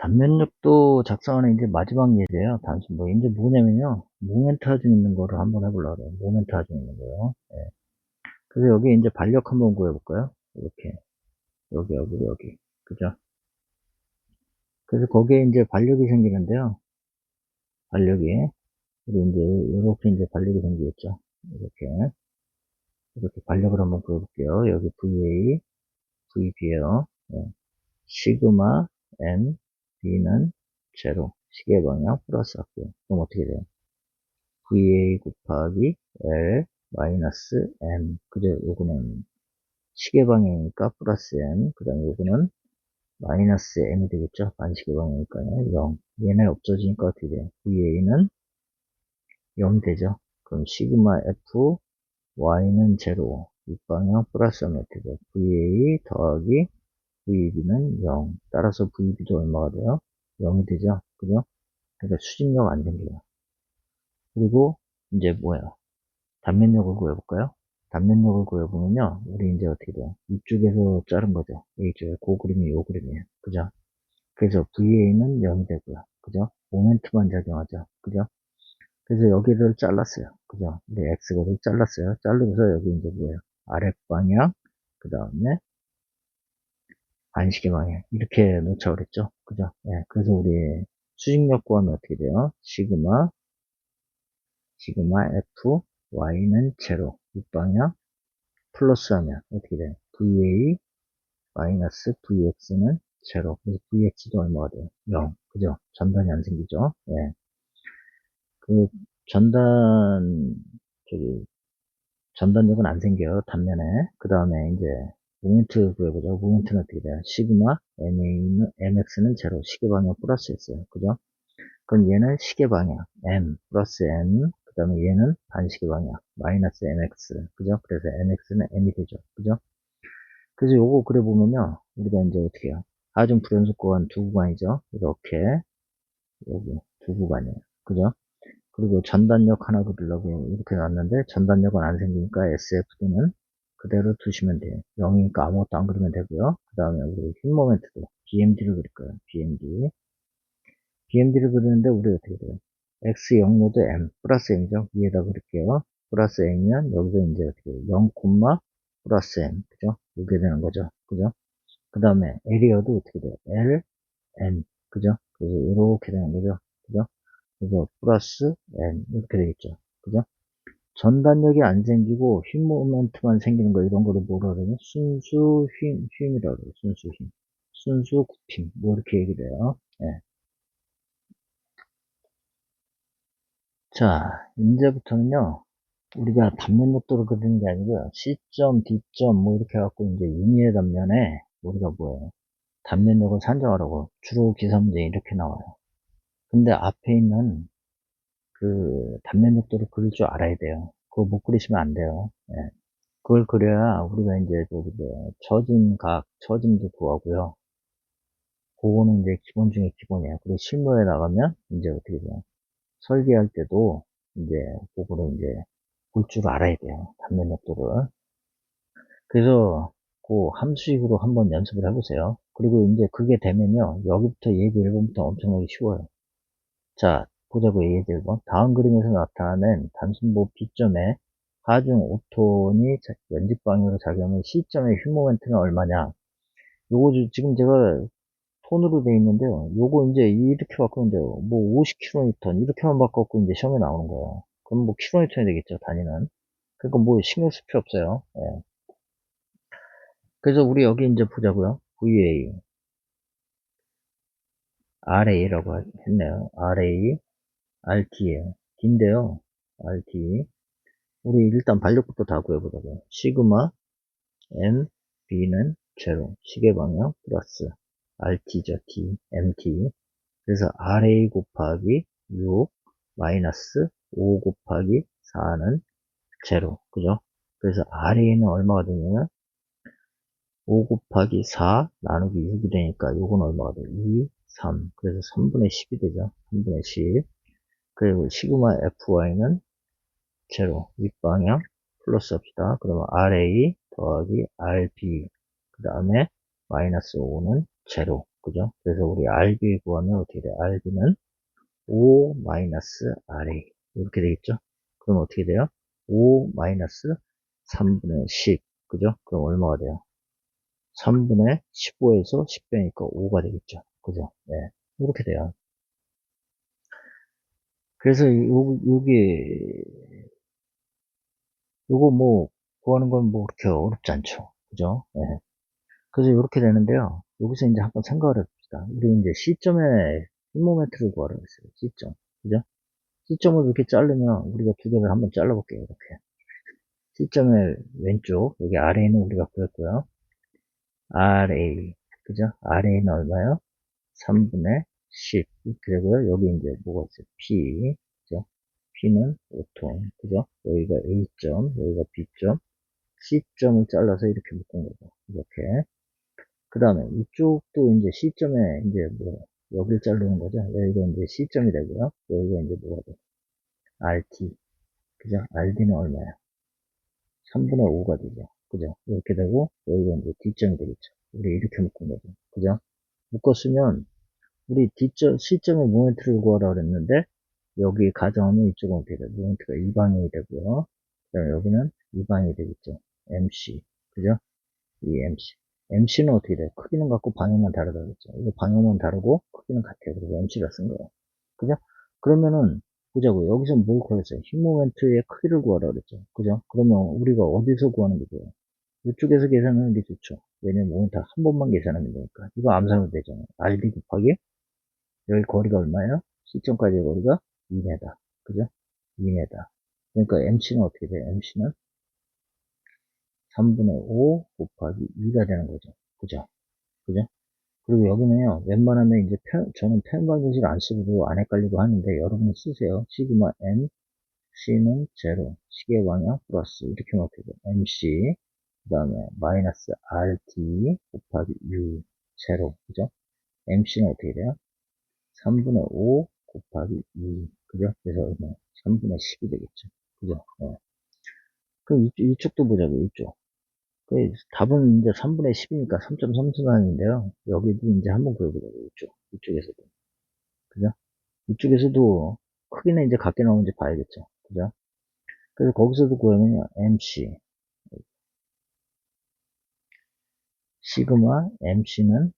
단면역도 작성하는 이제 마지막 예제예요. 단순 뭐 이제 뭐냐면요. 모멘트 하중 있는 거를 한번 해보려고 그래요. 모멘트 하중 있는 거요. 예. 그래서 여기 이제 반력 한번 구해볼까요? 이렇게 여기 그죠? 그래서 거기에 이제 반력이 생기는데요. 반력이 우리 이제 이렇게 이제 반력이 생기겠죠. 이렇게 반력을 한번 구해볼게요. 여기 VA, VB에요. 예. 시그마 N B는 제로 시계 방향 플러스 할게요. 그럼 어떻게 돼요? VA 곱하기 L 마이너스 M. 그죠? 요거는 시계 방향이니까 플러스 M. 그 다음에 요거는 마이너스 M이 되겠죠? 반시계 방향이니까요. 0. 얘네 없어지니까 어떻게 돼요? VA는 0 되죠? 그럼 시그마 F Y는 제로. 윗방향 플러스 하면 어떻게 돼요? VA 더하기 VB는 0. 따라서 VB도 얼마가 돼요? 0이 되죠? 그죠? 그러니까 수직력 안 생겨요. 그리고 이제 뭐예요? 단면력을 구해볼까요? 단면력을 구해보면요. 우리 이제 어떻게 돼요? 이쪽에서 자른 거죠. 이쪽에 그 그림이 요 그림이에요. 그죠? 그래서 VA는 0이 되고요. 그죠? 모멘트만 작용하죠. 그죠? 그래서 여기를 잘랐어요. 그죠? 우리 X거를 잘랐어요. 자르면서 여기 이제 뭐예요? 아랫방향, 그 다음에 반시계 방향. 이렇게 놓자 그랬죠? 그죠? 예, 그래서 우리 수직력 구하면 어떻게 돼요? 시그마 F, Y는 제로. 윗방향 플러스 하면 어떻게 돼요? VA 마이너스 VX는 제로. 그래서 VX도 얼마가 돼요? 0. 그죠? 전단이 안 생기죠? 예. 그 전단, 저기, 전단력은 안 생겨요. 단면에. 그 다음에 이제 모멘트 구해보죠. 모멘트는 어떻게 돼요? 시그마 MX는 제로. 시계 방향 플러스 했어요. 그죠? 그럼 얘는 시계 방향 M 플러스 M, 그 다음에 얘는 반시계 방향 마이너스 MX. 그죠? 그래서 MX는 M이 되죠. 그죠? 그래서 요거 그려보면요. 우리가 이제 어떻게 해요? 하중 불연속 구간 두 구간이죠. 이렇게 여기 두 구간이에요. 그죠? 그리고 전단력 하나 그리려고 이렇게 놨는데 전단력은 안 생기니까 SFD는 그대로 두시면 돼요. 0이니까 아무것도 안 그리면 되고요. 그 다음에 우리 힘 모멘트도 BMD를 그릴 거예요. BMD. BMD를 그리는데 우리 어떻게 돼요? X 0노드 M 플러스 M이죠. 위에다 그릴게요. 플러스 M이면 여기서 이제 어떻게 해요? 0, 플러스 M. 그죠? 이렇게 되는 거죠. 그죠? 그 다음에 에리어도 어떻게 돼요? L, N. 그죠? 그래서 이렇게 되는 거죠. 그죠? 그래서 플러스 N. 이렇게 되겠죠. 그죠? 전단력이 안 생기고 힘 모멘트만 생기는 거 이런 거를 뭐라 그러냐? 순수 힘이라고 그래요. 순수 힘. 순수 굽힘. 뭐 이렇게 얘기를 해요. 예. 자, 이제부터는요. 우리가 단면 역도를 그리는 게 아니고요. C점, D점 뭐 이렇게 해갖고 이제 임의의 단면에 우리가 뭐예요? 단면력을 산정하라고 주로 기사 문제 이렇게 나와요. 근데 앞에 있는 그 단면력도를 그릴 줄 알아야 돼요. 그거 못 그리시면 안 돼요. 예. 그걸 그려야 우리가 이제 저기 뭐 처진 각, 처짐도 구하고요. 그거는 이제 기본 중에 기본이에요. 그리고 실무에 나가면 이제 어떻게 돼요? 설계할 때도 이제 그거를 이제 볼 줄 알아야 돼요. 단면역도를. 그래서 그 함수식으로 한번 연습을 해보세요. 그리고 이제 그게 되면요. 여기부터 예제 1번부터 엄청나게 쉬워요. 자, 보자고요. 예제 1번. 다음 그림에서 나타낸 단순보 B점에 하중 5톤이 연직 방향으로 작용하면 C점의 휘 모멘트는 얼마냐? 요거 지금 제가 톤으로 돼 있는데요. 요거 이제 이렇게 바꾸는데요. 뭐 50kN 이렇게만 바꿨고 이제 시험에 나오는 거예요. 그럼 뭐 kN이 되겠죠, 단위는. 그러니까 뭐 신경 쓸 필요 없어요. 예. 그래서 우리 여기 이제 보자고요. VA, RA라고 했네요. RA, RT에요. D인데요. RT. 우리 일단 반력부터 다 구해보자고요. 시그마 M, B는 제로. 시계 방향 플러스 RT죠. T, MT. 그래서 RA 곱하기 6 마이너스 5 곱하기 4는 제로. 그죠? 그래서 RA는 얼마가 되냐면 5 곱하기 4 나누기 6이 되니까 요건 얼마가 돼요? 2, 3. 그래서 3분의 10이 되죠. 3분의 10. 그리고 시그마 FY는 제로. 윗방향 플러스 합시다. 그러면 RA 더하기 RB. 그 다음에 마이너스 5는 제로. 그죠? 그래서 우리 RB 구하면 어떻게 돼? RB는 5 마이너스 RA. 이렇게 되겠죠? 그럼 어떻게 돼요? 5 마이너스 3분의 10. 그죠? 그럼 얼마가 돼요? 3분의 15에서 10 빼니까 5가 되겠죠? 그죠? 네. 이렇게 돼요. 그래서 요거 뭐, 구하는 건 뭐 그렇게 어렵지 않죠. 그죠? 네. 그래서 이렇게 되는데요. 여기서 이제 한번 생각을 해봅시다. 우리 이제 C점에 흰 모멘트를 구하라고 했어요. C점. 그죠? C점을 이렇게 자르면 우리가 두 개를 한번 잘라볼게요. 이렇게. C점의 왼쪽, 여기 아래에는 우리가 구했고요. RA. 그죠? RA는 얼마요? 3분의 10. 이렇게 되고요. 여기 이제 뭐가 있어요? P. 그죠? P는 5통. 그죠? 여기가 A점, 여기가 B점. C점을 잘라서 이렇게 묶은 거죠. 이렇게. 그 다음에 이쪽도 이제 C점에 이제 뭐 여기를 자르는 거죠. 여기가 이제 C점이 되고요. 여기가 이제 뭐가 돼? RT. 그죠? RD는 얼마야? 3분의 5가 되죠. 그죠? 이렇게 되고 여기가 이제 D점이 되겠죠. 우리 이렇게 묶은 거죠. 그죠? 묶었으면 우리 D점, C점의 모멘트를 구하라 그랬는데 여기 가정하면 이쪽은 어떻게 돼요? 모멘트가 이 방향이 되고요. 그 다음에 여기는 이 방향이 되겠죠. MC. 그죠? 이 MC. MC는 어떻게 돼요? 크기는 같고 방향만 다르다 그랬죠. 이거 방향만 다르고 크기는 같아요. 그리고 MC가 쓴 거예요. 그죠? 그러면은 보자고요. 여기서 뭘 구했어요? 힘 모멘트의 크기를 구하라 그랬죠. 그죠? 그러면 우리가 어디서 구하는 게 좋아요? 이쪽에서 계산하는 게 좋죠. 왜냐면 모멘트 한 번만 계산하면 되니까. 이거 암산하면 되잖아요. RD 곱하기 여기 거리가 얼마예요? C점까지의 거리가 2m. 그죠? 2m. 그러니까 MC는 어떻게 돼요? MC는 3분의 5 곱하기 2가 되는 거죠. 그죠? 그죠? 그리고 여기는요, 웬만하면 이제 저는 편방정식 안 쓰고도 안 헷갈리고 하는데, 여러분은 쓰세요. 시그마 M, C는 제로, 시계 방향 플러스, 이렇게 놓게 돼요. MC, 그 다음에 마이너스 RT 곱하기 U, 제로, 그죠? MC는 어떻게 돼요? 3분의 5 곱하기 2, 그죠? 그래서 얼마? 3분의 10이 되겠죠. 그죠? 네. 그럼 이쪽도 보자고, 이쪽. 답은 이제 3분의 10이니까 3.3순환인데요. 여기도 이제 한번 구해보자고, 이쪽에서도. 그죠? 이쪽에서도 크기는 이제 같게 나오는지 봐야겠죠. 그죠? 그래서 거기서도 구하면요, MC, 시그마 MC는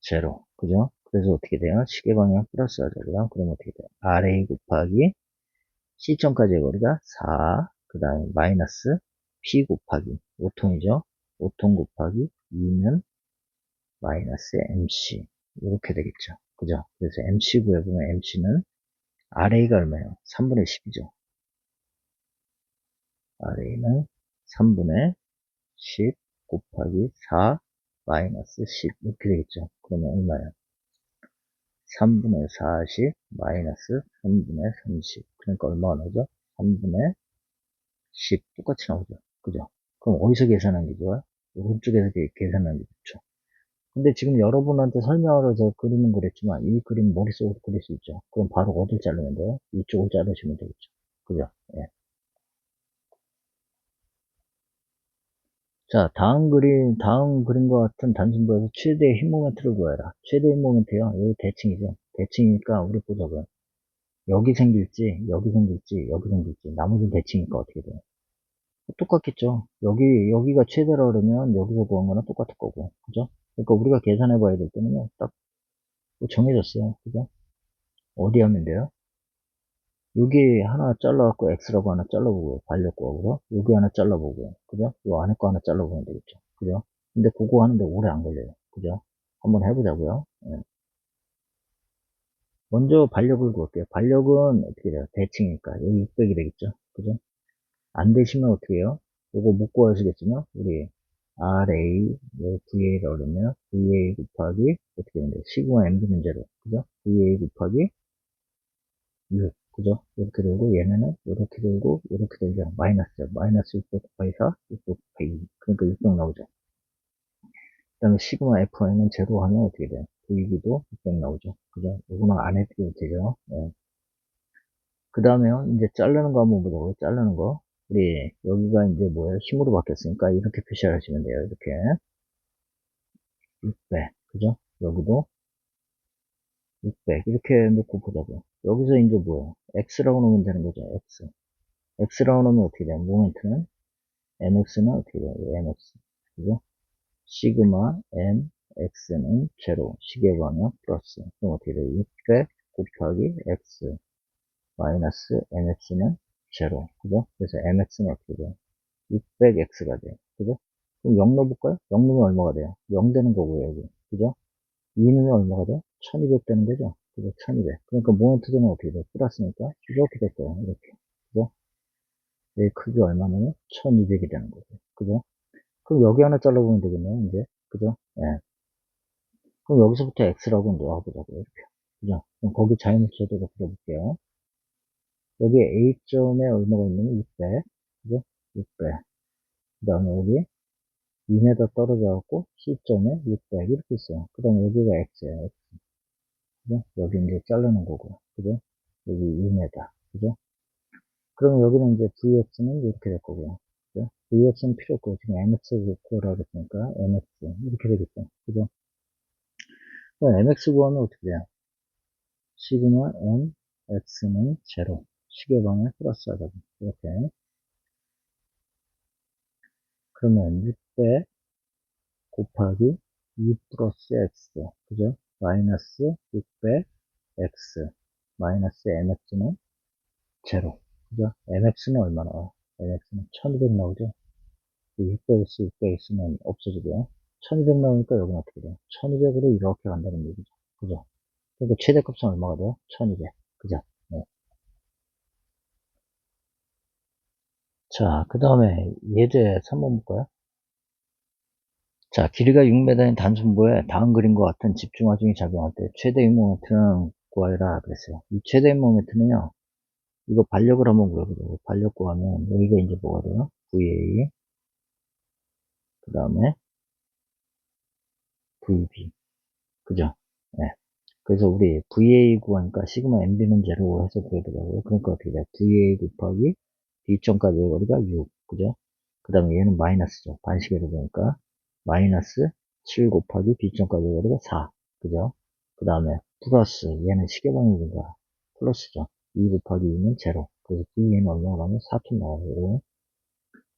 제로. 그죠? 그래서 어떻게 돼요? 시계방향 플러스 하자고요. 그럼 어떻게 돼요? RA 곱하기 C점까지의 거리가 4, 그 다음에 마이너스 P 곱하기 5통이죠. 5통 곱하기 2는 마이너스 MC. 이렇게 되겠죠. 그죠? 그래서 MC 구해보면 MC는 RA가 얼마예요? 3분의 10이죠. RA는 3분의 10 곱하기 4 마이너스 10 이렇게 되겠죠. 그러면 얼마예요? 3분의 40 마이너스 3분의 30 그러니까 얼마가 나오죠? 3분의 10 똑같이 나오죠. 그죠? 그럼 어디서 계산하는 게 좋아요? 오른쪽에서 계산하는 게 좋죠. 근데 지금 여러분한테 설명하러 제가 그림은 그랬지만 이 그림 머릿속으로 그릴 수 있죠. 그럼 바로 어딜 자르면 돼요? 이쪽을 자르시면 되겠죠. 그죠? 예. 자, 다음 그림과 같은 단순부에서 최대의 힘 모멘트를 구해라. 최대의 힘 모멘트요. 여기 대칭이죠. 대칭이니까 우리 보자고요. 여기 생길지, 여기 생길지, 여기 생길지. 나머지는 대칭이니까 어떻게 돼요? 똑같겠죠. 여기가 최대라 그러면 여기서 구한 거는 똑같을 거고. 그죠? 그러니까 우리가 계산해 봐야 될 때는요. 딱 정해졌어요. 그죠? 어디 하면 돼요? 여기 하나 잘라갖고 X라고 하나 잘라보고요. 반려구하고요. 여기 하나 잘라보고요. 그죠? 요 안에 거 하나 잘라보면 되겠죠. 그죠? 근데 그거 하는데 오래 안 걸려요. 그죠? 한번 해보자고요. 예. 먼저 반력을 구할게요. 반력은 어떻게 돼요? 대칭이니까 여기 600이 되겠죠. 그죠? 안 되시면 어떻게 해요? 요거 못 구하시겠지만 우리 RA, VA를 얻으면 VA 곱하기 어떻게 되는데 시그마 M분은 제로. 그죠? VA 곱하기 6. 그죠? 이렇게 되고, 얘네는 이렇게 되고, 이렇게 되죠. 마이너스죠. 마이너스 6 곱하기 4, 6 곱하기 2. 그러니까 600 나오죠. 그 다음에 시그마 F는 제로 하면 어떻게 돼요? VB도 600 나오죠. 그죠? 이거는 안 해도 되죠. 네. 그 다음에요, 이제 자르는 거 한번 보자고요. 자르는 거. 우리, 여기가 이제 뭐예요? 힘으로 바뀌었으니까 이렇게 표시를 하시면 돼요. 이렇게. 600. 그죠? 여기도 600 이렇게 놓고 보자고요. 여기서 이제 뭐예요? x라고 놓으면 되는 거죠. x라고 놓으면 어떻게 돼요? 모멘트는 mx는 어떻게 돼요? mx 그죠? 시그마 mx는 제로 시계 방향 플러스 그럼 어떻게 돼요? 600 곱하기 x 마이너스 mx는 제로 그죠? 그래서 mx는 어떻게 돼요? 600x가 돼요. 그죠? 그럼 0 넣어볼까요? 0 넣으면 얼마가 돼요? 0 되는 거고요, 여기. 그죠? 2 넣으면 얼마가 돼요? 1200 되는 거죠? 그죠? 1200. 그러니까 모멘트는 어떻게 돼요? 플러스니까 이렇게 될 거예요, 이렇게. 그죠? 여기 크기 얼마냐면 1200이 되는 거죠. 그죠? 그럼 여기 하나 잘라보면 되겠네요, 이제. 그죠? 예. 그럼 여기서부터 x라고 놓아보자고요, 이렇게. 그죠? 그럼 거기 자연수제도가 그려볼게요. 여기 A점에 얼마가 있냐면 600. 그죠? 600. 그 다음에 여기 2m 떨어져갖고 C점에 600 이렇게 있어요. 그 다음에 여기가 X예요. X. 그죠? 여기 이제 자르는 거고. 그죠? 여기 2m. 그죠? 그러면 여기는 이제 VX는 이렇게 될 거고요. 그죠? VX는 필요 없고, 지금 MX 구하라고 했으니까 MX. 이렇게 되겠죠. 그죠? 그럼 MX 구하면 어떻게 돼요? 시그마 M, X는 제로. 시계방에 플러스 하자고. 이렇게. 그러면 600 곱하기 2 플러스 X. 그죠? 마이너스 600 X. 마이너스 MX는 제로. 그죠? MX는 얼마 나와요? MX는 1200 나오죠? 600X, 600X는 없어지고요. 1200 나오니까 여기는 어떻게 돼요? 1200으로 이렇게 간다는 얘기죠. 그죠? 그러니까 최대값은 얼마가 돼요? 1200. 그죠? 네. 자, 그 다음에 예제 3번 볼까요? 자, 길이가 6m인 단순부에 다음 그림과 같은 집중화중이 작용할 때 최대의 모멘트는 구하여라 그랬어요. 이 최대의 모멘트는요, 이거 반력을 한번 구해보죠. 반력 구하면 여기가 이제 뭐가 돼요? VA, 그 다음에 VB. 그죠? 네. 그래서 우리 VA 구하니까 시그마 MB는 제로 해서 구해보자고요. 그러니까 어떻게 돼요? VA 곱하기 B점까지 거리가 6. 그죠? 그 다음에 얘는 마이너스죠. 반시계로 보니까. 마이너스 7 곱하기 B점까지 거리가 4. 그죠? 그 다음에 플러스 얘는 시계방향이니까 플러스죠. 2 곱하기 2는 제로. 그래서 VA는 얼마가 나오면 4톤 나와요.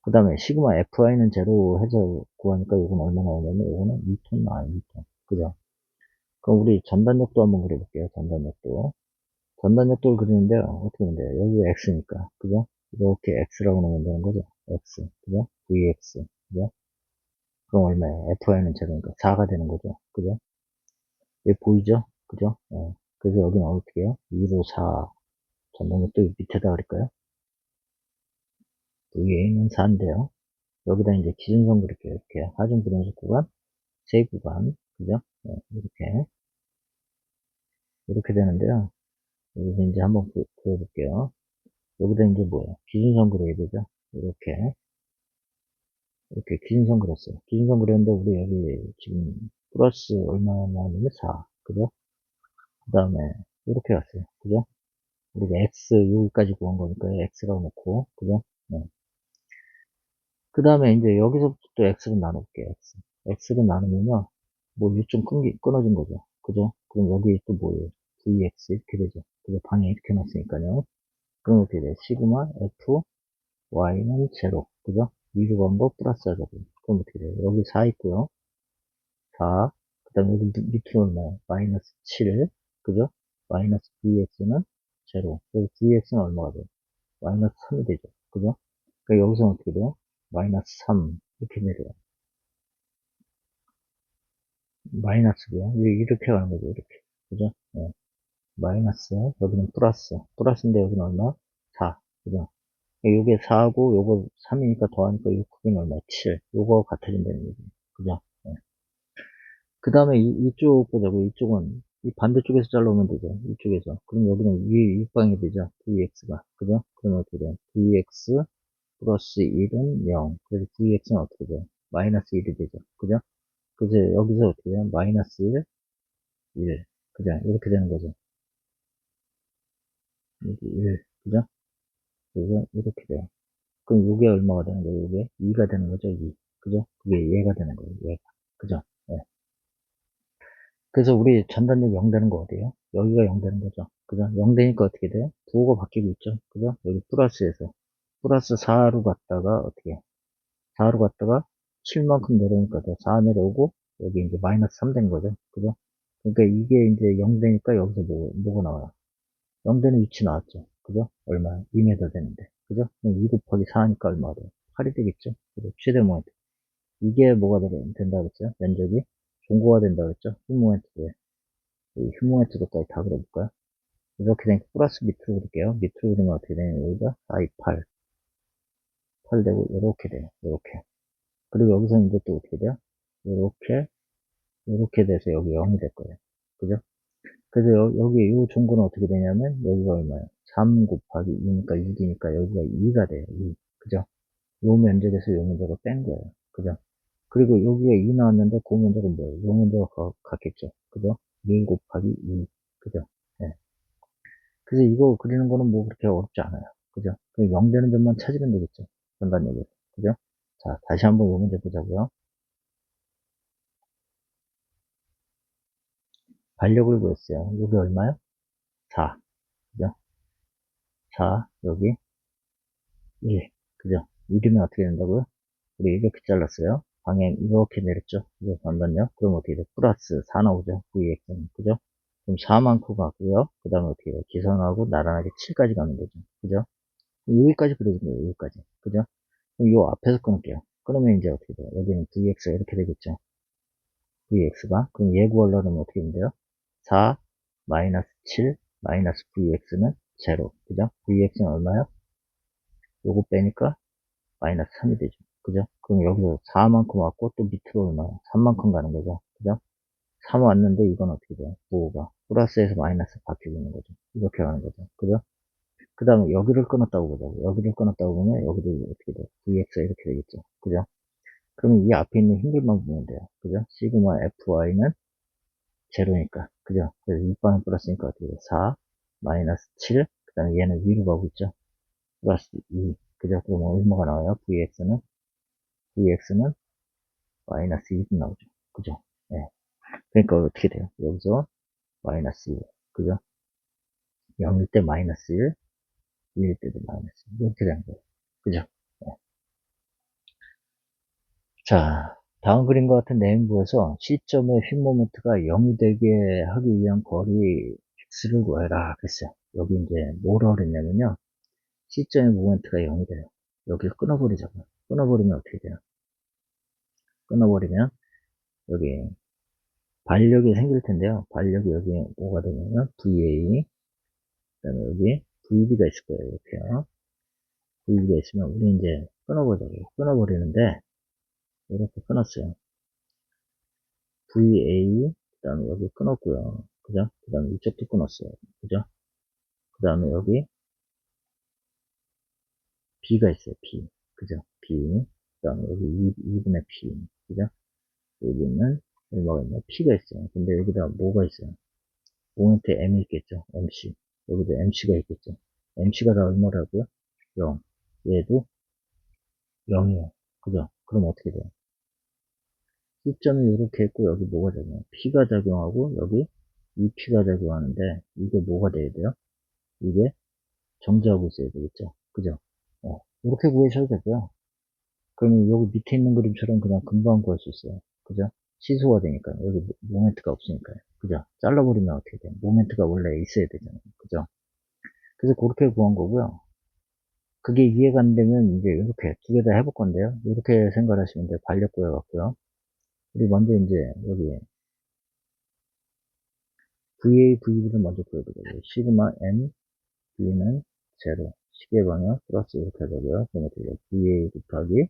그 다음에 시그마 FI는 제로 해서 구하니까 이건 얼마 나오냐면 이거는 2톤 나와요. 2톤. 그죠? 그럼 우리 전단력도 한번 그려볼게요. 전단력도. 전단력도를 그리는데요. 어떻게 하면 돼요? 여기 X니까. 그죠? 이렇게 X라고 놓으면 되는 거죠. X. 그죠? VX. 그죠? 그럼 얼마예요? FI는 제로니까 4가 되는 거죠. 그죠? 여기 보이죠? 그죠? 예. 그래서 여기는 어떻게 해요? 2로 4. 전단력도 밑에다 그릴까요? VA는 4인데요. 여기다 이제 기준선 그릴게요. 이렇게. 하중 불연속 구간, 세 구간. 그죠? 예, 이렇게. 이렇게 되는데요. 여기서 이제 한번 그려볼게요. 여기다 이제 뭐예요? 기준선 그려야 되죠? 이렇게 기준선 그렸어요. 기준선 그렸는데 우리 여기 지금 플러스 얼마나 나오냐면 4. 그죠? 그 다음에 이렇게 갔어요. 그죠? 우리가 x 여기까지 구한 거니까 x라고 놓고 그죠? 네. 그 다음에 이제 여기서부터 또 x로 나눠볼게요. x로 나누면요. 뭐 유 좀 끊어진 거죠. 그죠? 그럼 여기 또 뭐예요? vx 이렇게 되죠. 그죠? 방에 이렇게 놨으니까요. 그럼 어떻게 돼? 시그마 f y는 제로. 그죠? 위로 간 거 플러스 하자고. 그럼 어떻게 돼요? 여기 4 있고요. 4. 그 다음에 여기 밑으로 얼마요? 마이너스 7. 그죠? 마이너스 vx는 제로. 여기 vx는 얼마가 돼요? 마이너스 3이 되죠. 그죠? 그러니까 여기서는 어떻게 돼요? 마이너스 3. 이렇게 내려요. 마이너스고요. 이렇게 가는 거죠. 이렇게. 그죠? 네. 마이너스. 여기는 플러스. 플러스인데 여기는 얼마? 4. 그죠? 요게 4하고 요거 3이니까 더하니까 요 크기는 얼마? 7. 요거 같아진다는 얘기예요. 그죠? 네. 그 다음에 이쪽 보자고. 이쪽은 이 반대쪽에서 잘라오면 되죠. 이쪽에서. 그럼 여기는 위 육방이 되죠. VX가. 그죠? 그러면 어떻게 돼요? VX 플러스 1은 0. 그래서 VX는 어떻게 돼요? 마이너스 1이 되죠. 그죠? 그래서 여기서 어떻게 돼요? 마이너스 1, 1. 그죠? 이렇게 되는 거죠. 여기 1. 그죠? 그래서 이렇게 돼요. 그럼 이게 얼마가 되는 거예요? 이게 2가 되는 거죠. 2. 그죠? 그게 얘가 되는 거예요. 얘가. 그죠? 네. 그래서 우리 전단력 0 되는 거 어디에요? 여기가 0 되는 거죠. 그죠? 0 되니까 어떻게 돼요? 부호가 바뀌고 있죠. 그죠? 여기 플러스에서. 플러스 4로 갔다가 어떻게 4로 갔다가 7만큼 내려오니까 4 내려오고 여기 이제 마이너스 3 된 거죠. 그죠? 그러니까 이게 이제 0 되니까 여기서 뭐가 나와요? 0 되는 위치 나왔죠. 그죠? 얼마? 2m 되는데. 그죠? 그럼 2 곱하기 4 하니까 얼마 돼요? 8이 되겠죠? 그죠? 최대 모멘트. 이게 뭐가 된다 그랬죠? 면적이 종고가 된다 그랬죠? 흉모멘트에. 이 흉모멘트도까지 다 그려볼까요? 이렇게 되니까 플러스 밑으로 그릴게요. 밑으로 그리면 어떻게 되냐면 여기가 4, 2, 8 되고 이렇게 돼요. 이렇게. 그리고 여기서 이제 또 어떻게 돼요? 이렇게 돼서 여기 0이 될 거예요. 그죠? 그래서 여기 이 종구는 어떻게 되냐면 여기가 얼마예요? 3 곱하기 2니까 6이니까 여기가 2가 돼요. 2. 그죠? 요 면적에서 요 면적을 뺀 거예요. 그죠? 그리고 여기가 2 나왔는데 그 면적은 뭐예요? 요 면적과 같겠죠. 그죠? 2 곱하기 2. 그죠? 네. 그래서 이거 그리는 거는 뭐 그렇게 어렵지 않아요. 그죠? 그 0 되는 점만 찾으면 되겠죠. 전반적으로. 그죠? 자, 다시 한번 요 문제 보자고요. 반력을 구했어요. 여기 얼마요? 4. 그죠? 4, 여기 1. 그죠? 1이면 어떻게 된다고요? 우리 이렇게 잘랐어요. 방향 이렇게 내렸죠. 그죠? 반반요. 그럼 어떻게 돼? 플러스 4 나오죠. VX는. 그죠? 그럼 4만큼 가고요. 그 다음에 어떻게 돼요? 기선하고 나란하게 7까지 가는 거죠. 그죠? 여기까지 그려준 거예요. 여기까지. 그죠? 그럼 요 앞에서 끊을게요. 끊으면 이제 어떻게 돼요? 여기는 VX가 이렇게 되겠죠. VX가. 그럼 얘 구하려면 어떻게 되면 돼요? 4, 마이너스 7, 마이너스 VX는 제로. 그죠? VX는 얼마요? 요거 빼니까 마이너스 3이 되죠. 그죠? 그럼 여기서 4만큼 왔고 또 밑으로 얼마야? 3만큼 가는 거죠. 그죠? 3 왔는데 이건 어떻게 돼요? 부호가 플러스에서 마이너스 바뀌고 있는 거죠. 이렇게 가는 거죠. 그죠? 그 다음에 여기를 끊었다고 보자고. 여기를 끊었다고 보면 여기도 어떻게 돼요? VX가 이렇게 되겠죠. 그죠? 그러면 이 앞에 있는 힘들만 보면 돼요. 그죠? 시그마 FY는 제로니까. 그죠? 그래서 6반은 플러스니까 어떻게 돼요? 4, 마이너스 7, 그 다음에 얘는 위로 가고 있죠. 플러스 2. 그죠? 그러면 얼마가 나와요? VX는 마이너스 2분 나오죠. 그죠? 예. 그러니까 어떻게 돼요? 여기서 마이너스 1. 그죠? 0일 때 마이너스 1, 1일 때도 마이너스 1. 이렇게 되는 거예요. 그죠? 예. 자, 다음 그림과 같은 네임부에서 시점의 휙 모멘트가 0이 되게 하기 위한 거리 x를 구해라. 그랬어요. 여기 이제 뭐라 그랬냐면요. 시점의 모멘트가 0이 돼요. 여기를 끊어버리자고요. 끊어버리면 어떻게 돼요? 끊어버리면 여기 반력이 생길 텐데요. 반력이 여기 뭐가 되냐면 VA, 그 다음에 여기 VB가 있을 거예요. 이렇게요. VB가 있으면 우리 이제 끊어보자고요. 끊어버리는데 이렇게 끊었어요. VA, 그 다음에 여기 끊었고요. 그죠? 그 다음에 이쪽도 끊었어요. 그죠? 그 다음에 여기 B가 있어요. B. 그죠? B. 그 다음에 여기 2분의 P. 그죠? 여기는 얼마가 있냐? P가 있어요. 근데 여기다 뭐가 있어요? 모멘트 M이 있겠죠? MC. 여기도 MC가 있겠죠? MC가 다 얼마라고요? 0. 얘도 0이에요. 그죠? 그럼 어떻게 돼요? 시점이 이렇게 있고 여기 뭐가 작용해요? P가 작용하고 여기 EP가 작용하는데 이게 뭐가 돼야 돼요? 이게 정지하고 있어야 되겠죠? 그죠? 이렇게 구하셔도 되고요. 그러면 여기 밑에 있는 그림처럼 그냥 금방 구할 수 있어요. 그죠? 시소가 되니까 여기 모멘트가 없으니까요. 그죠? 잘라버리면 어떻게 돼요? 모멘트가 원래 있어야 되잖아요. 그죠? 그래서 그렇게 구한 거고요. 그게 이해가 안 되면 이제 이렇게 두 개 다 해볼 건데요. 이렇게 생각하시면 돼요. 반력 구해갖고요. 우리 먼저 이제 여기 VA, VB를 먼저 구해보자고요. 시그마 N, B는 제로. 시계 방향 플러스 이렇게 하자고요. 그러면 어떻게 돼요? VA 곱하기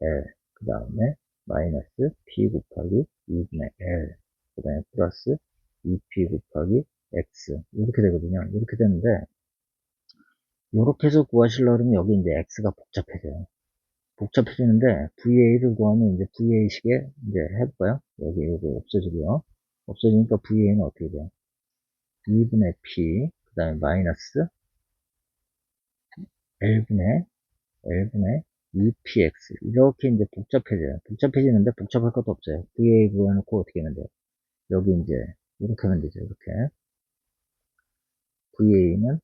L. 그 다음에 마이너스 P 곱하기 2분의 L. 그 다음에 플러스 2P 곱하기 X. 이렇게 되거든요. 이렇게 되는데, 이렇게 해서 구하시려고 그러면 여기 이제 X가 복잡해져요. 복잡해지는데 VA를 구하면 이제 VA식에 이제 해볼까요? 여기 요거 없어지고요. 없어지니까 VA는 어떻게 돼요? 2분의 P 그 다음에 마이너스 L분의 2PX 이렇게 이제 복잡해져요. 복잡해지는데 복잡할 것도 없어요. VA 구해놓고 어떻게 하면 돼요? 여기 이제 이렇게 하면 되죠. 이렇게 VA는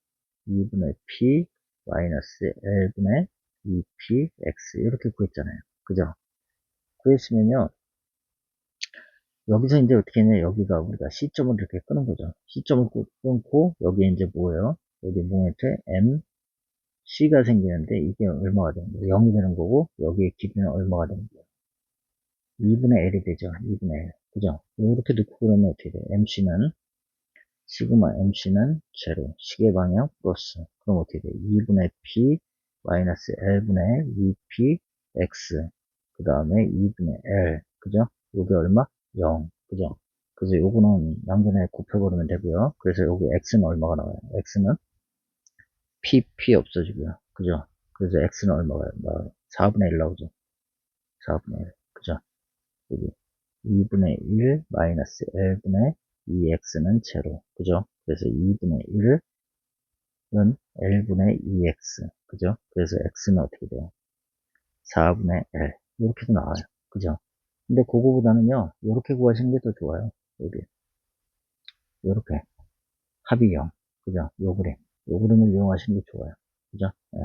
2분의 P 마이너스 L분의 2PX 이렇게 구했잖아요. 그죠? 구했으면요. 여기서 이제 어떻게 했냐. 여기가 우리가 C점을 이렇게 끄는 거죠. C점을 끊고 여기에 이제 뭐예요? 여기 모멘트에 M, C가 생기는데 이게 얼마가 되는 거예요? 0이 되는 거고 여기에 길이는 얼마가 되는 거예요? 2분의 L이 되죠. 2분의 L. 그죠? 이렇게 넣고 그러면 어떻게 돼요? MC는 시그마 MC는 제로, 시계 방향 플러스. 그럼 어떻게 돼? 2분의 P 마이너스 L분의 2P X. 그 다음에 2분의 L. 그죠? 요게 얼마? 0. 그죠? 그래서 요거는 양변에 곱해버리면 되고요. 그래서 여기 X는 얼마가 나와요? X는 PP 없어지고요. 그죠? 그래서 X는 얼마가 나와요? 4분의 1 나오죠. 4분의 1. 그죠? 여기 2분의 1 마이너스 L분의 2X는 제로. 그죠? 그래서 2분의 1은 L분의 2X. 그죠? 그래서 X는 어떻게 돼요? 4분의 L. 이렇게도 나와요. 그죠? 근데 그거보다는요, 이렇게 구하시는 게 더 좋아요. 여기. 이렇게. 합이 0. 그죠? 요 그림. 요 그림을 이용하시는 게 좋아요. 그죠? 예.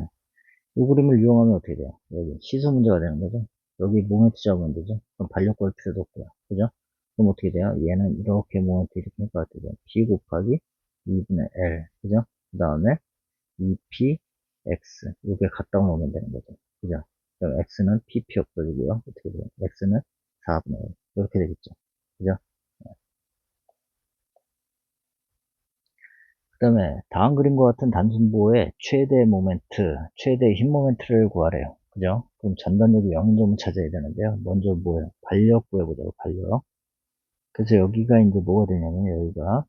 요 그림을 이용하면 어떻게 돼요? 여기 시소 문제가 되는 거죠? 여기 모멘트 잡으면 되죠? 그럼 반력 걸 필요도 없고요. 그죠? 그럼 어떻게 돼요? 얘는 이렇게 모멘트 이렇게 하니까 어떻게 돼요? P 곱하기 2분의 L. 그죠? 그 다음에 2px. 요게 갖다 놓으면 되는 거죠. 그죠? 그럼 x는 pp 없어지고요. 어떻게 돼요? x는 4분의 1. 이렇게 되겠죠. 그죠? 그 다음에 다음 그림과 같은 단순보의 최대 모멘트, 최대 힘 모멘트를 구하래요. 그죠? 그럼 전단력이 0인 점을 찾아야 되는데요. 먼저 뭐예요? 반력 구해보자고, 반력. 그래서 여기가 이제 뭐가 되냐면, 여기가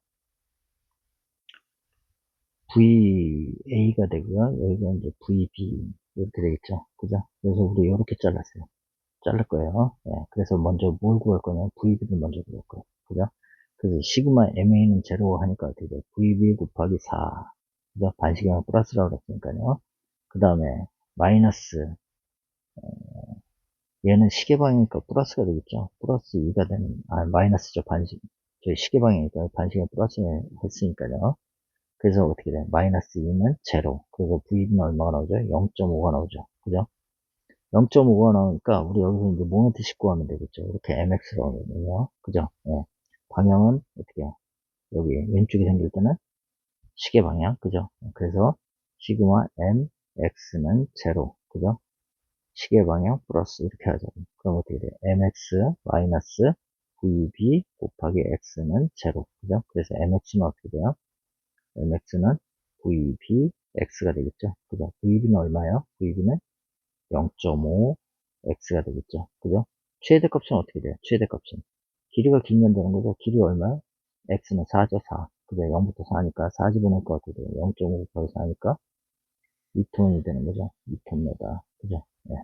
VA가 되고요. 여기가 이제 VB. 이렇게 되겠죠. 그죠? 그래서 우리 이렇게 잘랐어요. 자를 거예요. 예, 그래서 먼저 뭘 구할 거냐면 VB를 먼저 구할 거예요. 그죠? 그래서 시그마 MA는 제로 하니까 어떻게 돼요? VB 곱하기 4. 그죠? 반시경을 플러스라고 그랬으니까요. 그 다음에 마이너스, 얘는 시계방이니까 플러스가 되겠죠? 플러스 2가 되는, 마이너스죠. 저희 시계방이니까 반시경 플러스 했으니까요. 그래서 어떻게 돼요? 마이너스 2는 제로. 그래서 VB는 얼마가 나오죠? 0.5가 나오죠. 그죠? 0.5가 나오니까 우리 여기서 이제 모멘트 싣고 하면 되겠죠. 이렇게 mx로 하면요. 그죠? 예. 방향은 어떻게 해요? 여기 왼쪽이 생길 때는 시계 방향. 그죠? 그래서 시그마 mx는 제로. 그죠? 시계 방향 플러스 이렇게 하죠. 그럼 어떻게 돼요? mx 마이너스 vb 곱하기 x는 제로. 그죠? 그래서 mx는 어떻게 돼요? mx는 vb x가 되겠죠. 그죠? vb는 얼마예요? vb는 0.5 x가 되겠죠. 그죠? 최대값은 어떻게 돼요? 최대값은 길이가 길면 되는 거죠. 길이 얼마요? x는 4죠. 4. 그죠? 0부터 4니까 4집어넣으니까 어떻게 돼요? 0.5 곱하기 4니까 2톤이 되는 거죠. 2톤메다. 그죠? 네.